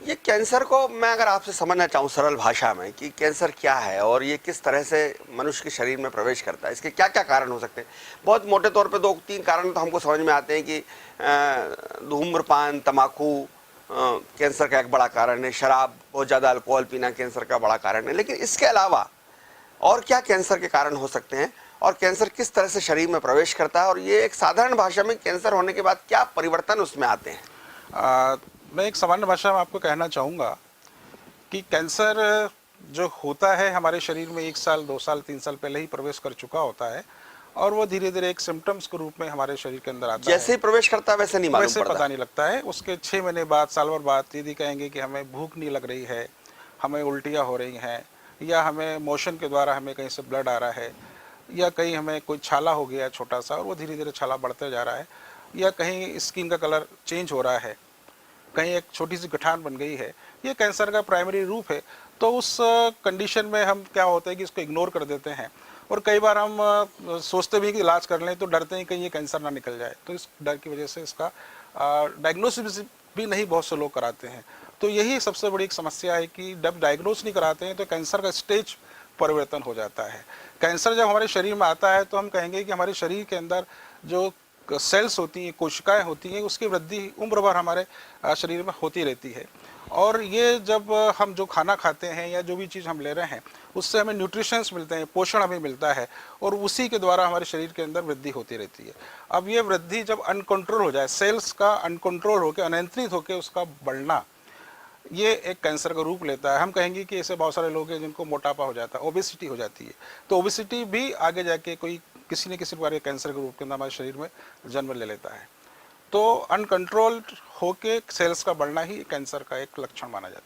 ये कैंसर को मैं अगर आपसे समझना चाहूँ सरल भाषा में कि कैंसर क्या है और ये किस तरह से मनुष्य के शरीर में प्रवेश करता है, इसके क्या क्या कारण हो सकते हैं। बहुत मोटे तौर पे 2-3 कारण तो हमको समझ में आते हैं कि धूम्रपान, तम्बाकू कैंसर का एक बड़ा कारण है, शराब, बहुत ज़्यादा अल्कोहल पीना कैंसर का बड़ा कारण है। लेकिन इसके अलावा और क्या कैंसर के कारण हो सकते हैं और कैंसर किस तरह से शरीर में प्रवेश करता है और ये एक साधारण भाषा में कैंसर होने के बाद क्या परिवर्तन उसमें आते हैं। मैं एक सामान्य भाषा में आपको कहना चाहूँगा कि कैंसर जो होता है हमारे शरीर में 1 साल 2 साल 3 साल पहले ही प्रवेश कर चुका होता है और वो धीरे धीरे एक सिम्टम्स के रूप में हमारे शरीर के अंदर आता है। जैसे ही प्रवेश करता है वैसे नहीं मालूम वैसे पड़ता। पता नहीं लगता है। उसके 6 महीने बाद, साल भर बाद यदि कहेंगे कि हमें भूख नहीं लग रही है, हमें उल्टियाँ हो रही हैं, या हमें मोशन के द्वारा हमें कहीं से ब्लड आ रहा है, या कहीं हमें कोई छाला हो गया छोटा सा और वो धीरे धीरे छाला बढ़ते जा रहा है, या कहीं स्किन का कलर चेंज हो रहा है, कहीं एक छोटी सी गठान बन गई है, ये कैंसर का प्राइमरी रूप है। तो उस कंडीशन में हम क्या होता है कि इसको इग्नोर कर देते हैं और कई बार हम सोचते भी कि इलाज कर लें तो डरते हैं कहीं ये कैंसर ना निकल जाए, तो इस डर की वजह से इसका डायग्नोसिस भी नहीं बहुत से लोग कराते हैं। तो यही सबसे बड़ी एक समस्या है कि जब डायग्नोस नहीं कराते हैं तो कैंसर का स्टेज परिवर्तन हो जाता है। कैंसर जब हमारे शरीर में आता है तो हम कहेंगे कि हमारे शरीर के अंदर जो सेल्स होती हैं, कोशिकाएं होती हैं, उसकी वृद्धि उम्र भर हमारे शरीर में होती रहती है। और ये जब हम जो खाना खाते हैं या जो भी चीज़ हम ले रहे हैं उससे हमें न्यूट्रिशंस मिलते हैं, पोषण हमें मिलता है और उसी के द्वारा हमारे शरीर के अंदर वृद्धि होती रहती है। अब ये वृद्धि जब अनकंट्रोल हो जाए, सेल्स का अनकंट्रोल होकर, अनियंत्रित होकर उसका बढ़ना, ये एक कैंसर का रूप लेता है। हम कहेंगे कि ऐसे बहुत सारे लोग हैं जिनको मोटापा हो जाता है, ओबेसिटी हो जाती है। तो ओबेसिटी भी आगे जाके कोई किसी न किसी प्रकार के कैंसर के रूप के अंदर हमारे शरीर में जन्म ले लेता है। तो अनकंट्रोल्ड होके सेल्स का बढ़ना ही कैंसर का एक लक्षण माना जाता है।